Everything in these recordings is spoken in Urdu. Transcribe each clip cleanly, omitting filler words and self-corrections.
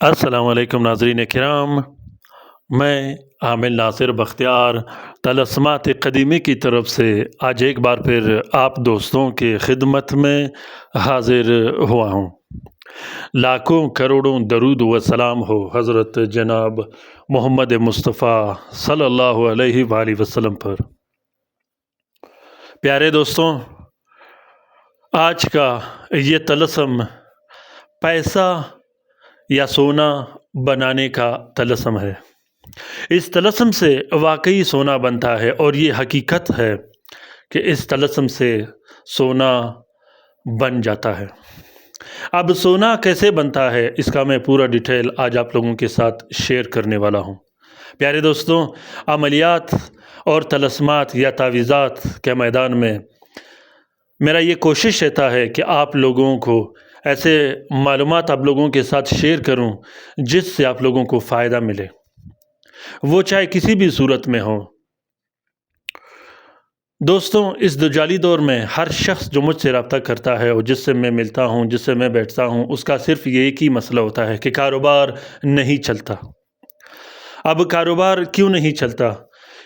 السلام علیکم ناظرین کرام، میں عامل ناصر بختیار طلسمات قدیمی کی طرف سے آج ایک بار پھر آپ دوستوں کے خدمت میں حاضر ہوا ہوں۔ لاکھوں کروڑوں درود و سلام ہو حضرت جناب محمد مصطفیٰ صلی اللہ علیہ وآلہ وسلم پر۔ پیارے دوستوں، آج کا یہ طلسم پیسہ یا سونا بنانے کا طلسم ہے۔ اس طلسم سے واقعی سونا بنتا ہے، اور یہ حقیقت ہے کہ اس طلسم سے سونا بن جاتا ہے۔ اب سونا کیسے بنتا ہے، اس کا میں پورا ڈیٹیل آج آپ لوگوں کے ساتھ شیئر کرنے والا ہوں۔ پیارے دوستوں، عملیات اور طلسمات یا تعویذات کے میدان میں میرا یہ کوشش رہتا ہے کہ آپ لوگوں کو ایسے معلومات آپ لوگوں کے ساتھ شیئر کروں جس سے آپ لوگوں کو فائدہ ملے، وہ چاہے کسی بھی صورت میں ہو۔ دوستوں، اس دجالی دور میں ہر شخص جو مجھ سے رابطہ کرتا ہے اور جس سے میں ملتا ہوں، جس سے میں بیٹھتا ہوں، اس کا صرف یہ ایک ہی مسئلہ ہوتا ہے کہ کاروبار نہیں چلتا۔ اب کاروبار کیوں نہیں چلتا؟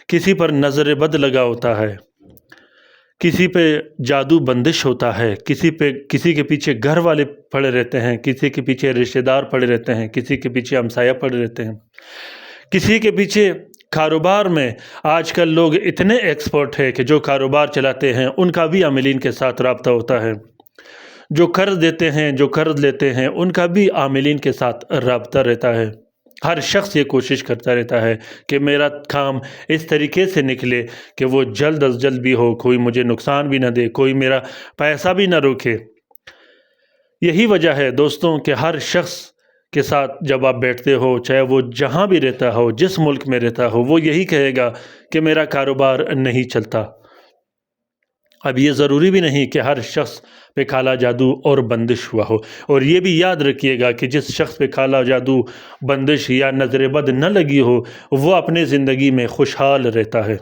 کسی پر نظر بد لگا ہوتا ہے، کسی پہ جادو بندش ہوتا ہے، کسی کے پیچھے گھر والے پڑے رہتے ہیں، کسی کے پیچھے رشتہ دار پڑے رہتے ہیں، کسی کے پیچھے ہمسایہ پڑے رہتے ہیں، کسی کے پیچھے کاروبار میں آج کل لوگ اتنے ایکسپرٹ ہیں کہ جو کاروبار چلاتے ہیں ان کا بھی عاملین کے ساتھ رابطہ ہوتا ہے، جو قرض دیتے ہیں، جو قرض لیتے ہیں، ان کا بھی عاملین کے ساتھ رابطہ رہتا ہے۔ ہر شخص یہ کوشش کرتا رہتا ہے کہ میرا کام اس طریقے سے نکلے کہ وہ جلد از جلد بھی ہو، کوئی مجھے نقصان بھی نہ دے، کوئی میرا پیسہ بھی نہ روکے۔ یہی وجہ ہے دوستوں کہ ہر شخص کے ساتھ جب آپ بیٹھتے ہو، چاہے وہ جہاں بھی رہتا ہو، جس ملک میں رہتا ہو، وہ یہی کہے گا کہ میرا کاروبار نہیں چلتا۔ اب یہ ضروری بھی نہیں کہ ہر شخص پہ کالا جادو اور بندش ہوا ہو، اور یہ بھی یاد رکھیے گا کہ جس شخص پہ کالا جادو، بندش یا نظر بد نہ لگی ہو، وہ اپنے زندگی میں خوشحال رہتا ہے۔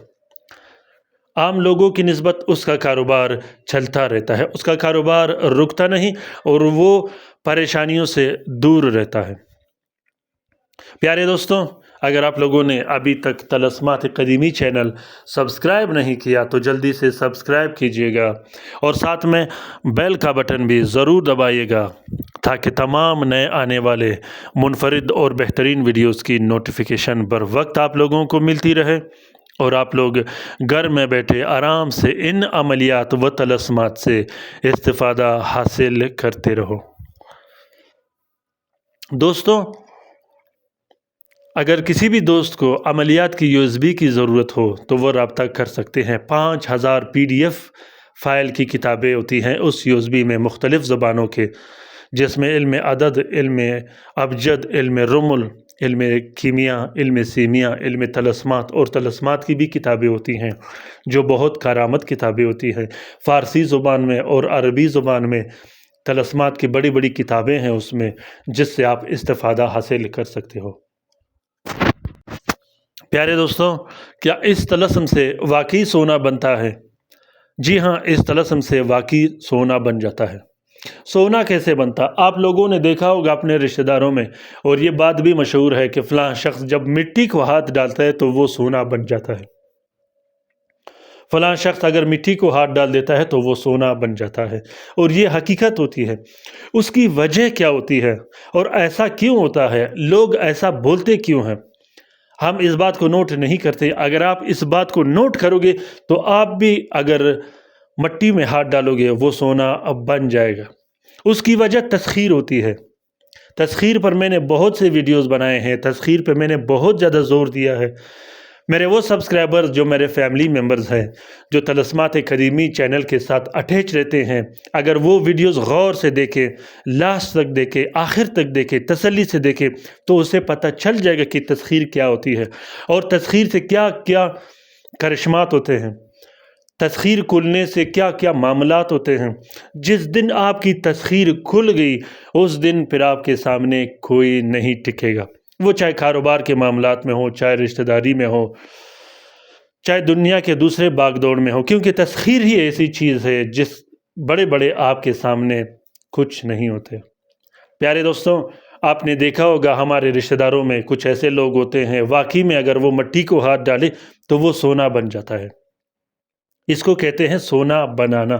عام لوگوں کی نسبت اس کا کاروبار چلتا رہتا ہے، اس کا کاروبار رکتا نہیں، اور وہ پریشانیوں سے دور رہتا ہے۔ پیارے دوستوں، اگر آپ لوگوں نے ابھی تک طلسمات قدیمی چینل سبسکرائب نہیں کیا تو جلدی سے سبسکرائب کیجئے گا، اور ساتھ میں بیل کا بٹن بھی ضرور دبائیے گا تاکہ تمام نئے آنے والے منفرد اور بہترین ویڈیوز کی نوٹیفیکیشن بر وقت آپ لوگوں کو ملتی رہے، اور آپ لوگ گھر میں بیٹھے آرام سے ان عملیات و طلسمات سے استفادہ حاصل کرتے رہو۔ دوستوں، اگر کسی بھی دوست کو عملیات کی USB کی ضرورت ہو تو وہ رابطہ کر سکتے ہیں۔ 5000 PDF فائل کی کتابیں ہوتی ہیں اس USB میں، مختلف زبانوں کے، جس میں علم عدد، علم ابجد، علم رمل، علم کیمیا، علم سیمیا، علم طلسمات اور طلسمات کی بھی کتابیں ہوتی ہیں جو بہت کارآمد کتابیں ہوتی ہیں۔ فارسی زبان میں اور عربی زبان میں طلسمات کی بڑی بڑی کتابیں ہیں اس میں، جس سے آپ استفادہ حاصل کر سکتے ہو۔ پیارے دوستوں، کیا اس طلسم سے واقعی سونا بنتا ہے؟ جی ہاں، اس طلسم سے واقعی سونا بن جاتا ہے۔ سونا کیسے بنتا؟ آپ لوگوں نے دیکھا ہوگا اپنے رشتہ داروں میں، اور یہ بات بھی مشہور ہے کہ فلاں شخص جب مٹی کو ہاتھ ڈالتا ہے تو وہ سونا بن جاتا ہے۔ فلاں شخص اگر مٹی کو ہاتھ ڈال دیتا ہے تو وہ سونا بن جاتا ہے، اور یہ حقیقت ہوتی ہے۔ اس کی وجہ کیا ہوتی ہے اور ایسا کیوں ہوتا ہے؟ لوگ ایسا بولتے کیوں ہیں؟ ہم اس بات کو نوٹ نہیں کرتے۔ اگر آپ اس بات کو نوٹ کرو گے تو آپ بھی اگر مٹی میں ہاتھ ڈالو گے وہ سونا اب بن جائے گا۔ اس کی وجہ تسخیر ہوتی ہے۔ تسخیر پر میں نے بہت سے ویڈیوز بنائے ہیں، تسخیر پہ میں نے بہت زیادہ زور دیا ہے۔ میرے وہ سبسکرائبرز جو میرے فیملی ممبرز ہیں، جو طلسمات قدیمی چینل کے ساتھ اٹیچ رہتے ہیں، اگر وہ ویڈیوز غور سے دیکھیں، لاسٹ تک دیکھیں، آخر تک دیکھیں، تسلی سے دیکھیں، تو اسے پتہ چل جائے گا کہ تسخیر کیا ہوتی ہے اور تسخیر سے کیا کیا کرشمات ہوتے ہیں، تسخیر کھلنے سے کیا کیا معاملات ہوتے ہیں۔ جس دن آپ کی تسخیر کھل گئی، اس دن پھر آپ کے سامنے کوئی نہیں ٹکے گا، وہ چاہے کاروبار کے معاملات میں ہو، چاہے رشتہ داری میں ہو، چاہے دنیا کے دوسرے باغ دوڑ میں ہو، کیونکہ تسخیر ہی ایسی چیز ہے جس بڑے بڑے آپ کے سامنے کچھ نہیں ہوتے۔ پیارے دوستوں، آپ نے دیکھا ہوگا ہمارے رشتہ داروں میں کچھ ایسے لوگ ہوتے ہیں واقعی میں اگر وہ مٹی کو ہاتھ ڈالے تو وہ سونا بن جاتا ہے۔ اس کو کہتے ہیں سونا بنانا۔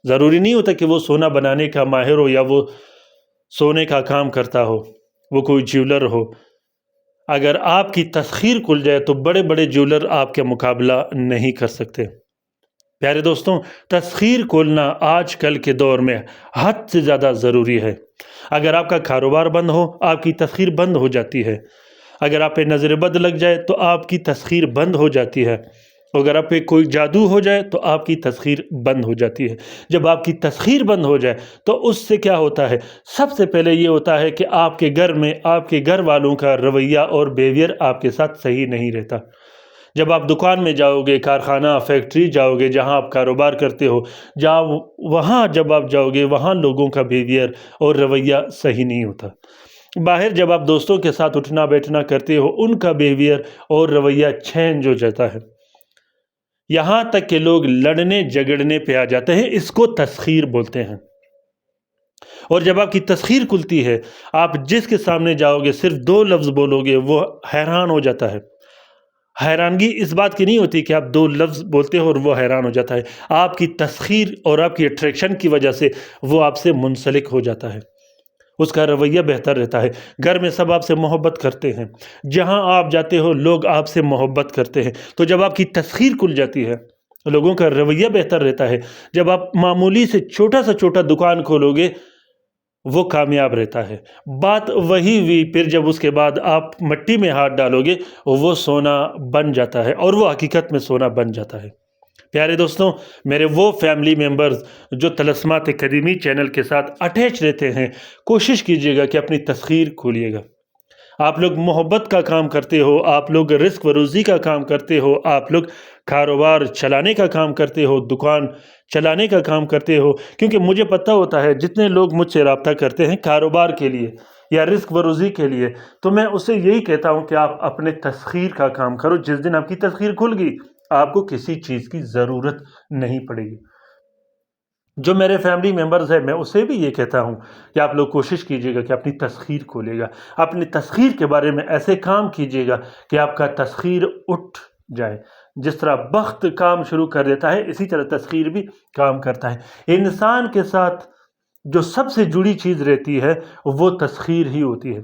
ضروری نہیں ہوتا کہ وہ سونا بنانے کا ماہر ہو یا وہ سونے کا کام کرتا ہو، وہ کوئی جیولر ہو۔ اگر آپ کی تسخیر کھل جائے تو بڑے بڑے جیولر آپ کا مقابلہ نہیں کر سکتے۔ پیارے دوستوں، تسخیر کھولنا آج کل کے دور میں حد سے زیادہ ضروری ہے۔ اگر آپ کا کاروبار بند ہو، آپ کی تسخیر بند ہو جاتی ہے۔ اگر آپ پہ نظر بد لگ جائے تو آپ کی تسخیر بند ہو جاتی ہے۔ اگر آپ پہ کوئی جادو ہو جائے تو آپ کی تسخیر بند ہو جاتی ہے۔ جب آپ کی تسخیر بند ہو جائے تو اس سے کیا ہوتا ہے؟ سب سے پہلے یہ ہوتا ہے کہ آپ کے گھر میں آپ کے گھر والوں کا رویہ اور بیہیویئر آپ کے ساتھ صحیح نہیں رہتا۔ جب آپ دکان میں جاؤ گے، کارخانہ، فیکٹری جاؤ گے جہاں آپ کاروبار کرتے ہو، وہاں جب آپ جاؤ گے وہاں لوگوں کا بیہیویئر اور رویہ صحیح نہیں ہوتا۔ باہر جب آپ دوستوں کے ساتھ اٹھنا بیٹھنا کرتے ہو، ان کا بیہیویئر اور رویہ چینج ہو جاتا ہے، یہاں تک کہ لوگ لڑنے جھگڑنے پہ آ جاتے ہیں۔ اس کو تسخیر بولتے ہیں۔ اور جب آپ کی تسخیر کھلتی ہے، آپ جس کے سامنے جاؤ گے صرف 2 لفظ بولو گے، وہ حیران ہو جاتا ہے۔ حیرانگی اس بات کی نہیں ہوتی کہ آپ 2 لفظ بولتے ہو اور وہ حیران ہو جاتا ہے، آپ کی تسخیر اور آپ کی اٹریکشن کی وجہ سے وہ آپ سے منسلک ہو جاتا ہے، اس کا رویہ بہتر رہتا ہے۔ گھر میں سب آپ سے محبت کرتے ہیں، جہاں آپ جاتے ہو لوگ آپ سے محبت کرتے ہیں۔ تو جب آپ کی تسخیر کھل جاتی ہے، لوگوں کا رویہ بہتر رہتا ہے۔ جب آپ معمولی سے چھوٹا سا چھوٹا دکان کھولو گے وہ کامیاب رہتا ہے۔ بات وہی ہوئی پھر جب اس کے بعد آپ مٹی میں ہاتھ ڈالو گے وہ سونا بن جاتا ہے، اور وہ حقیقت میں سونا بن جاتا ہے۔ پیارے دوستوں، میرے وہ فیملی ممبرز جو طلسمات قدیمی چینل کے ساتھ اٹیچ رہتے ہیں، کوشش کیجئے گا کہ اپنی تسخیر کھولیے گا۔ آپ لوگ محبت کا کام کرتے ہو، آپ لوگ رزق و روزی کا کام کرتے ہو، آپ لوگ کاروبار چلانے کا کام کرتے ہو، دکان چلانے کا کام کرتے ہو، کیونکہ مجھے پتہ ہوتا ہے جتنے لوگ مجھ سے رابطہ کرتے ہیں کاروبار کے لیے یا رزق و روزی کے لیے، تو میں اسے یہی کہتا ہوں کہ آپ اپنے تسخیر کا کام کرو۔ جس دن آپ کی تسخیر کھل گئی آپ کو کسی چیز کی ضرورت نہیں پڑے گی۔ جو میرے فیملی ممبرز ہیں میں اسے بھی یہ کہتا ہوں کہ آپ لوگ کوشش کیجئے گا کہ اپنی تسخیر کھولے گا، اپنی تسخیر کے بارے میں ایسے کام کیجئے گا کہ آپ کا تسخیر اٹھ جائے۔ جس طرح بخت کام شروع کر دیتا ہے اسی طرح تسخیر بھی کام کرتا ہے۔ انسان کے ساتھ جو سب سے جڑی چیز رہتی ہے وہ تسخیر ہی ہوتی ہے۔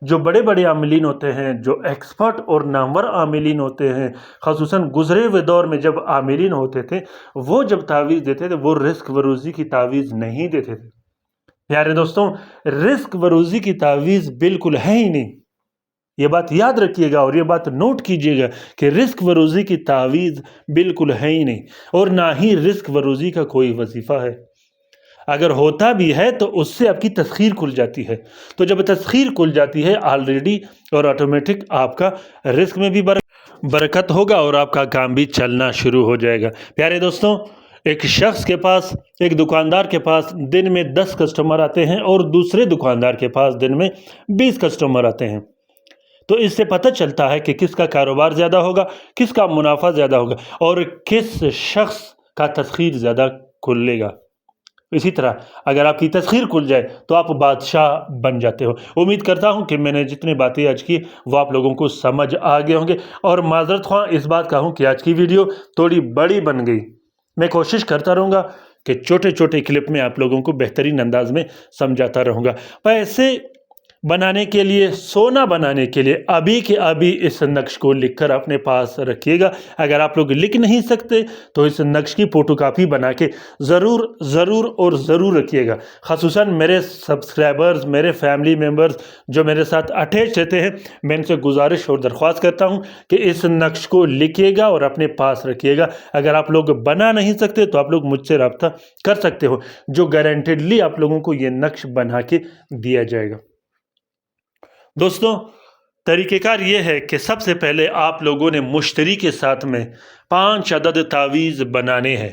جو بڑے بڑے عاملین ہوتے ہیں، جو ایکسپرٹ اور نامور عاملین ہوتے ہیں، خصوصاً گزرے ہوئے دور میں جب عاملین ہوتے تھے، وہ جب تعویذ دیتے تھے وہ رزق و روزی کی تعویذ نہیں دیتے تھے۔ پیارے دوستوں، رزق و روزی کی تعویذ بالکل ہے ہی نہیں۔ یہ بات یاد رکھیے گا اور یہ بات نوٹ کیجئے گا کہ رزق و روزی کی تعویذ بالکل ہے ہی نہیں، اور نہ ہی رزق و روزی کا کوئی وظیفہ ہے۔ اگر ہوتا بھی ہے تو اس سے آپ کی تسخیر کھل جاتی ہے۔ تو جب تسخیر کھل جاتی ہے آلریڈی اور آٹومیٹک آپ کا رزق میں بھی برکت ہوگا اور آپ کا کام بھی چلنا شروع ہو جائے گا۔ پیارے دوستوں، ایک شخص کے پاس، ایک دکاندار کے پاس دن میں 10 کسٹمر آتے ہیں اور دوسرے دکاندار کے پاس دن میں 20 کسٹمر آتے ہیں، تو اس سے پتہ چلتا ہے کہ کس کا کاروبار زیادہ ہوگا، کس کا منافع زیادہ ہوگا اور کس شخص کا تسخیر زیادہ کھلے گا۔ اسی طرح اگر آپ کی تسخیر کھل جائے تو آپ بادشاہ بن جاتے ہو۔ امید کرتا ہوں کہ میں نے جتنے باتیں آج کی وہ آپ لوگوں کو سمجھ آگے ہوں گے، اور معذرت خواہ اس بات کا ہوں کہ آج کی ویڈیو تھوڑی بڑی بن گئی۔ میں کوشش کرتا رہوں گا کہ چھوٹے چھوٹے کلپ میں آپ لوگوں کو بہترین انداز میں سمجھاتا رہوں گا۔ پیسے بنانے کے لیے، سونا بنانے کے لیے ابھی کے ابھی اس نقش کو لکھ کر اپنے پاس رکھیے گا۔ اگر آپ لوگ لکھ نہیں سکتے تو اس نقش کی فوٹو کاپی بنا کے ضرور ضرور اور ضرور رکھیے گا۔ خصوصاً میرے سبسکرائبرز، میرے فیملی ممبرز جو میرے ساتھ اٹیچ رہتے ہیں، میں ان سے گزارش اور درخواست کرتا ہوں کہ اس نقش کو لکھیے گا اور اپنے پاس رکھیے گا۔ اگر آپ لوگ بنا نہیں سکتے تو آپ لوگ مجھ سے رابطہ کر سکتے ہو، جو گارنٹیڈلی آپ لوگوں کو یہ نقش بنا کے دیا جائے گا۔ دوستوں، طریقہ کار یہ ہے کہ سب سے پہلے آپ لوگوں نے مشتری کے ساتھ میں 5 عدد تعویذ بنانے ہیں۔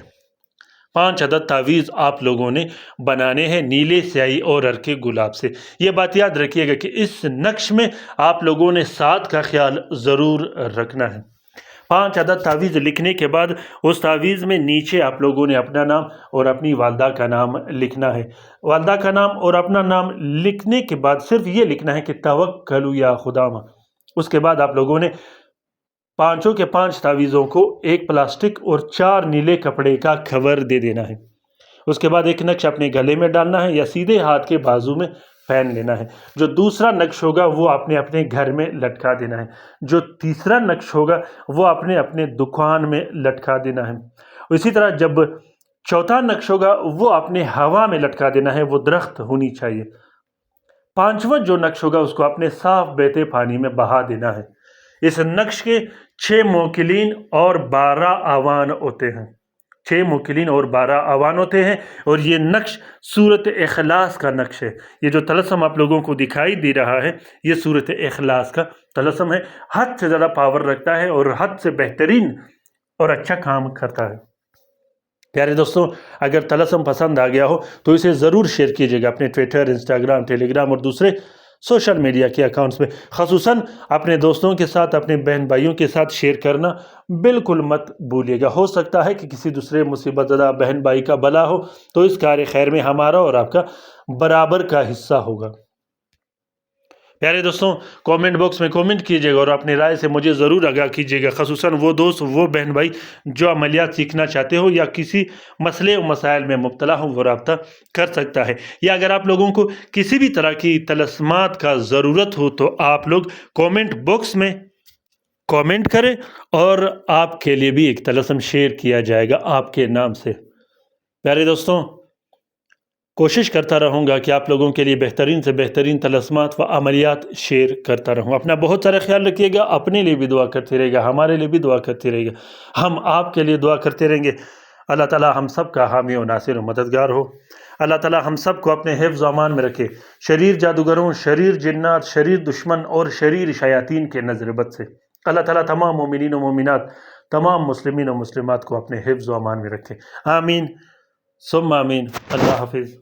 5 عدد تعویذ آپ لوگوں نے بنانے ہیں نیلے سیاہی اور ہرکے گلاب سے۔ یہ بات یاد رکھیے گا کہ اس نقش میں آپ لوگوں نے 7 کا خیال ضرور رکھنا ہے۔ 5 عدد تعویذ لکھنے کے بعد اس تعویذ میں نیچے آپ لوگوں نے اپنا نام اور اپنی والدہ کا نام لکھنا ہے۔ والدہ کا نام اور اپنا نام لکھنے کے بعد صرف یہ لکھنا ہے کہ توکلوا یا خدامہ۔ اس کے بعد آپ لوگوں نے 5 کے 5 تعویذوں کو ایک پلاسٹک اور 4 نیلے کپڑے کا کور دے دینا ہے۔ اس کے بعد ایک نقش اپنے گلے میں ڈالنا ہے یا سیدھے ہاتھ کے بازو میں پہن لینا ہے۔ جو دوسرا نقش ہوگا وہ اپنے اپنے گھر میں لٹکا دینا ہے۔ جو تیسرا نقش ہوگا وہ اپنے اپنے دکان میں لٹکا دینا ہے۔ اسی طرح جب چوتھا نقش ہوگا وہ اپنے ہوا میں لٹکا دینا ہے، وہ درخت ہونی چاہیے۔ 5واں جو نقش ہوگا اس کو اپنے صاف بہتے پانی میں بہا دینا ہے۔ اس نقش کے 6 موکلین اور 12 آوان ہوتے ہیں۔ 6 موکلین اور 12 آوان ہوتے ہیں، اور یہ نقش سورۃ اخلاص کا نقش ہے۔ یہ جو طلسم آپ لوگوں کو دکھائی دے رہا ہے یہ سورۃ اخلاص کا طلسم ہے۔ حد سے زیادہ پاور رکھتا ہے اور حد سے بہترین اور اچھا کام کرتا ہے۔ پیارے دوستوں، اگر طلسم پسند آ گیا ہو تو اسے ضرور شیئر کیجیے گا اپنے ٹویٹر، انسٹاگرام، ٹیلی گرام اور دوسرے سوشل میڈیا کے اکاؤنٹس میں۔ خصوصاً اپنے دوستوں کے ساتھ، اپنے بہن بھائیوں کے ساتھ شیئر کرنا بالکل مت بھولیے گا۔ ہو سکتا ہے کہ کسی دوسرے مصیبت زدہ بہن بھائی کا بھلا ہو تو اس کار خیر میں ہمارا اور آپ کا برابر کا حصہ ہوگا۔ پیارے دوستوں، کومنٹ باکس میں کومنٹ کیجیے گا اور اپنی رائے سے مجھے ضرور آگاہ کیجیے گا۔ خصوصاً وہ دوست، وہ بہن بھائی جو عملیات سیکھنا چاہتے ہو یا کسی مسئلے و مسائل میں مبتلا ہو، وہ رابطہ کر سکتا ہے۔ یا اگر آپ لوگوں کو کسی بھی طرح کی طلسمات کا ضرورت ہو تو آپ لوگ کومنٹ باکس میں کومنٹ کریں اور آپ کے لیے بھی ایک طلسم شیئر کیا جائے گا آپ کے نام سے۔ پیارے دوستوں، کوشش کرتا رہوں گا کہ آپ لوگوں کے لیے بہترین سے بہترین طلسمات و عملیات شیئر کرتا رہوں۔ اپنا بہت سارا خیال رکھیے گا، اپنے لیے بھی دعا کرتے رہے گا، ہمارے لیے بھی دعا کرتے رہے گا، ہم آپ کے لیے دعا کرتے رہیں گے۔ اللہ تعالیٰ ہم سب کا حامی و ناصر و مددگار ہو۔ اللہ تعالیٰ ہم سب کو اپنے حفظ و امان میں رکھے، شریر جادوگروں، شریر جنات، شریر دشمن اور شریر شیاطین کے نظر بد سے۔ اللہ تعالیٰ تمام مومنین و مومنات، تمام مسلمین و مسلمات کو اپنے حفظ و امان میں رکھے۔ آمین ثم آمین۔ اللہ حافظ۔